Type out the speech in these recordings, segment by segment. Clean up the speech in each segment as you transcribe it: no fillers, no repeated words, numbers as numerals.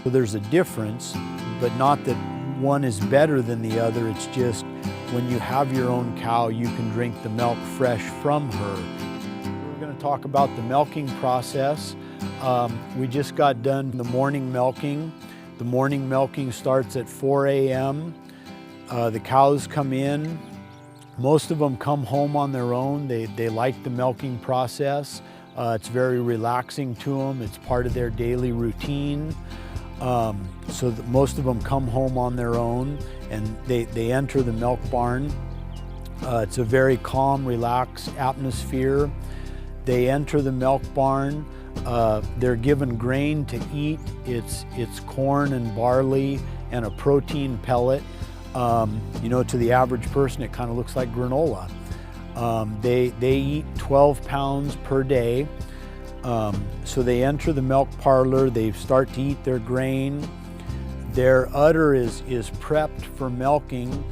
So there's a difference, but not that one is better than the other. It's just when you have your own cow, you can drink the milk fresh from her. We're going to talk about the milking process. We just got done the morning milking. The morning milking starts at 4 a.m. The cows come in. Most of them come home on their own. They like the milking process. It's very relaxing to them. It's part of their daily routine. So most of them come home on their own, and they enter the milk barn. It's a very calm, relaxed atmosphere. They enter the milk barn. They're given grain to eat. It's corn and barley and a protein pellet. You know, to the average person, it kind of looks like granola. They eat 12 pounds per day. So they enter the milk parlor, they start to eat their grain. Their udder is prepped for milking,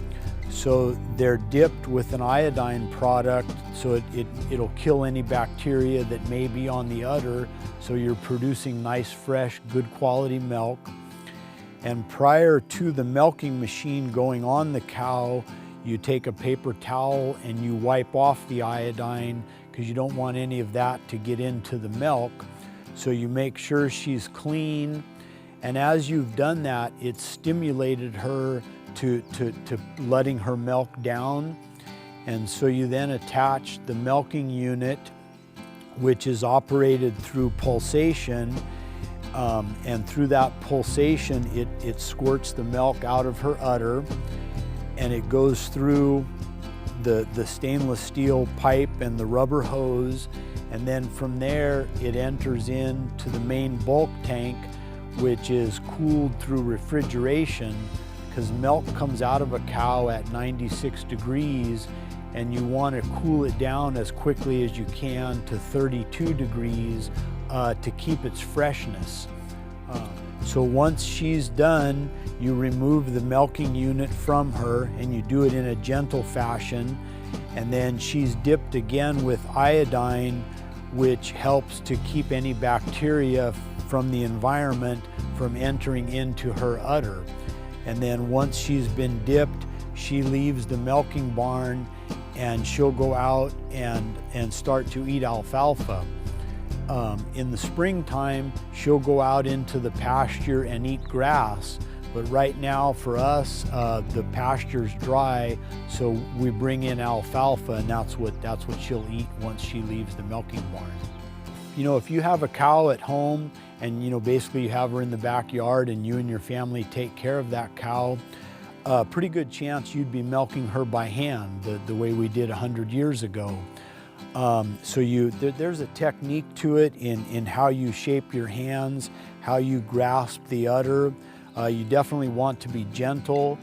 so they're dipped with an iodine product so it'll kill any bacteria that may be on the udder, so you're producing nice, fresh, good quality milk. And prior to the milking machine going on the cow, you take a paper towel and you wipe off the iodine because you don't want any of that to get into the milk. So you make sure she's clean. And as you've done that, it's stimulated her to letting her milk down. And so you then attach the milking unit, which is operated through pulsation. And through that pulsation, it squirts the milk out of her udder, and it goes through the stainless steel pipe and the rubber hose, and then from there it enters into the main bulk tank, which is cooled through refrigeration, because milk comes out of a cow at 96 degrees, and you want to cool it down as quickly as you can to 32 degrees to keep its freshness. So once she's done, you remove the milking unit from her, and you do it in a gentle fashion, and then she's dipped again with iodine, which helps to keep any bacteria from the environment from entering into her udder. And then once she's been dipped, she leaves the milking barn and she'll go out and start to eat alfalfa. In the springtime, she'll go out into the pasture and eat grass. But right now for us, the pasture's dry, so we bring in alfalfa, and that's what she'll eat once she leaves the milking barn. You know, if you have a cow at home and, you know, basically you have her in the backyard and you and your family take care of that cow, pretty good chance you'd be milking her by hand, the way we did 100 years ago. So there's a technique to it in how you shape your hands, how you grasp the udder. You definitely want to be gentle.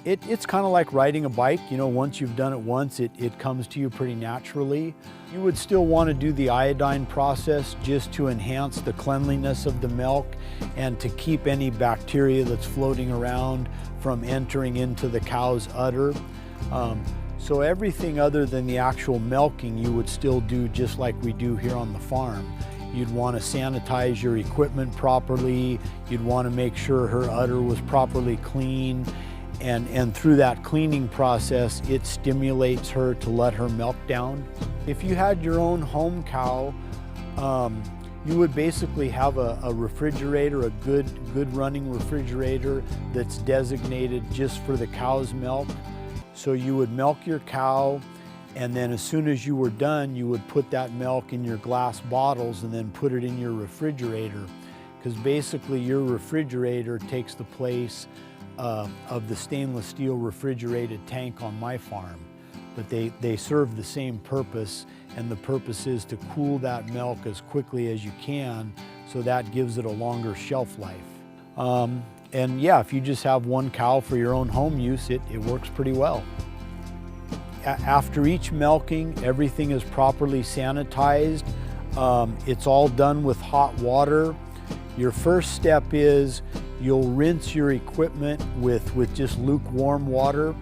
It's kind of like riding a bike. You know, once you've done it once, it comes to you pretty naturally. You would still want to do the iodine process just to enhance the cleanliness of the milk and to keep any bacteria that's floating around from entering into the cow's udder. So everything other than the actual milking, you would still do just like we do here on the farm. You'd want to sanitize your equipment properly. You'd want to make sure her udder was properly clean. And through that cleaning process, it stimulates her to let her milk down. If you had your own home cow, you would basically have a refrigerator, a good running refrigerator that's designated just for the cow's milk. So you would milk your cow, and then as soon as you were done, you would put that milk in your glass bottles and then put it in your refrigerator. Because basically your refrigerator takes the place of the stainless steel refrigerated tank on my farm. But they serve the same purpose, and the purpose is to cool that milk as quickly as you can, so that gives it a longer shelf life. And yeah, if you just have one cow for your own home use, it works pretty well. After each milking, everything is properly sanitized. It's all done with hot water. Your first step is you'll rinse your equipment with just lukewarm water,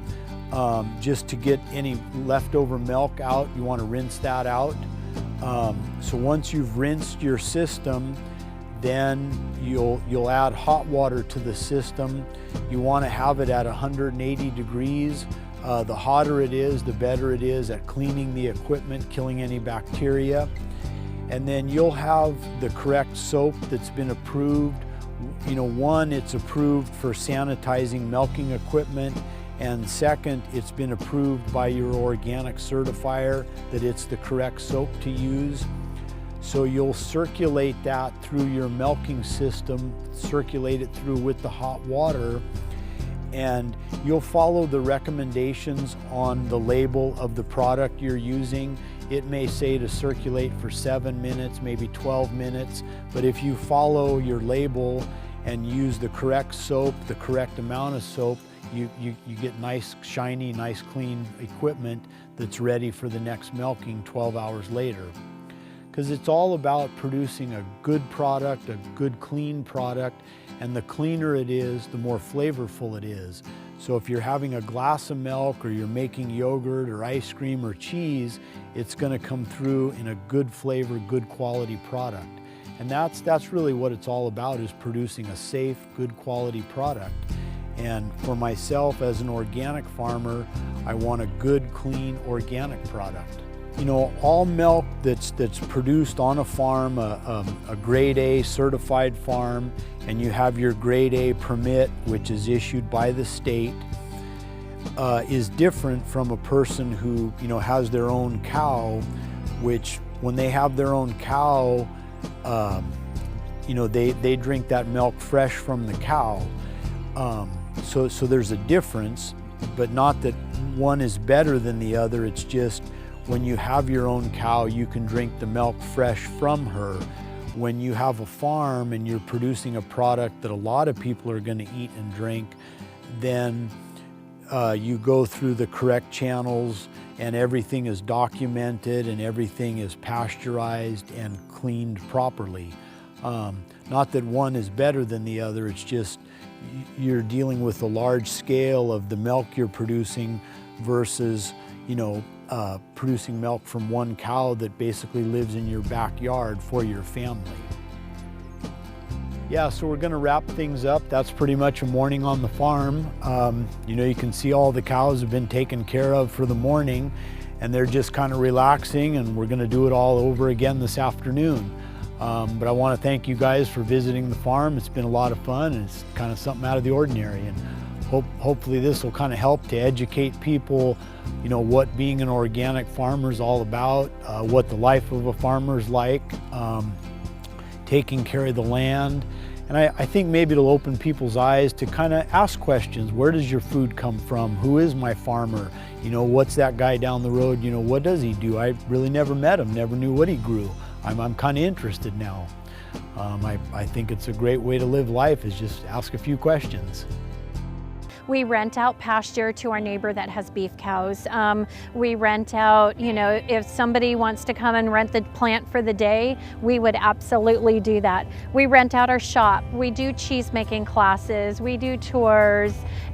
just to get any leftover milk out. You want to rinse that out. So once you've rinsed your system, then you'll add hot water to the system. You want to have it at 180 degrees. The hotter it is, the better it is at cleaning the equipment, killing any bacteria. And then you'll have the correct soap that's been approved. You know, one, it's approved for sanitizing milking equipment, and second, it's been approved by your organic certifier that it's the correct soap to use. So you'll circulate that through your milking system, circulate it through with the hot water, and you'll follow the recommendations on the label of the product you're using. It may say to circulate for 7 minutes, maybe 12 minutes, but if you follow your label and use the correct soap, the correct amount of soap, you get nice, shiny, nice, clean equipment that's ready for the next milking 12 hours later. Because it's all about producing a good product, a good, clean product, and the cleaner it is, the more flavorful it is. So if you're having a glass of milk, or you're making yogurt or ice cream or cheese, it's going to come through in a good flavor, good quality product. And that's really what it's all about, is producing a safe, good quality product. And for myself as an organic farmer, I want a good, clean, organic product. You know, all milk that's produced on a farm, a grade A certified farm, and you have your grade A permit, which is issued by the state, is different from a person who, you know, has their own cow, which when they have their own cow, you know, they drink that milk fresh from the cow. So there's a difference, but not that one is better than the other. It's just when you have your own cow, you can drink the milk fresh from her. When you have a farm and you're producing a product that a lot of people are going to eat and drink, then you go through the correct channels and everything is documented and everything is pasteurized and cleaned properly. Not that one is better than the other, it's just you're dealing with a large scale of the milk you're producing versus, you know, producing milk from one cow that basically lives in your backyard for your family. Yeah, so we're gonna wrap things up. That's pretty much a morning on the farm. You know, you can see all the cows have been taken care of for the morning, and they're just kind of relaxing, and we're gonna do it all over again this afternoon. But I want to thank you guys for visiting the farm. It's been a lot of fun, and it's kind of something out of the ordinary. And hopefully this will kind of help to educate people, you know, what being an organic farmer is all about, what the life of a farmer is like, taking care of the land. And I think maybe it'll open people's eyes to kind of ask questions. Where does your food come from? Who is my farmer? You know, what's that guy down the road? You know, what does he do? I really never met him, never knew what he grew. I'm kind of interested now. I think it's a great way to live life, is just ask a few questions. We rent out pasture to our neighbor that has beef cows. We rent out, you know, if somebody wants to come and rent the plant for the day, we would absolutely do that. We rent out our shop. We do cheese making classes. We do tours.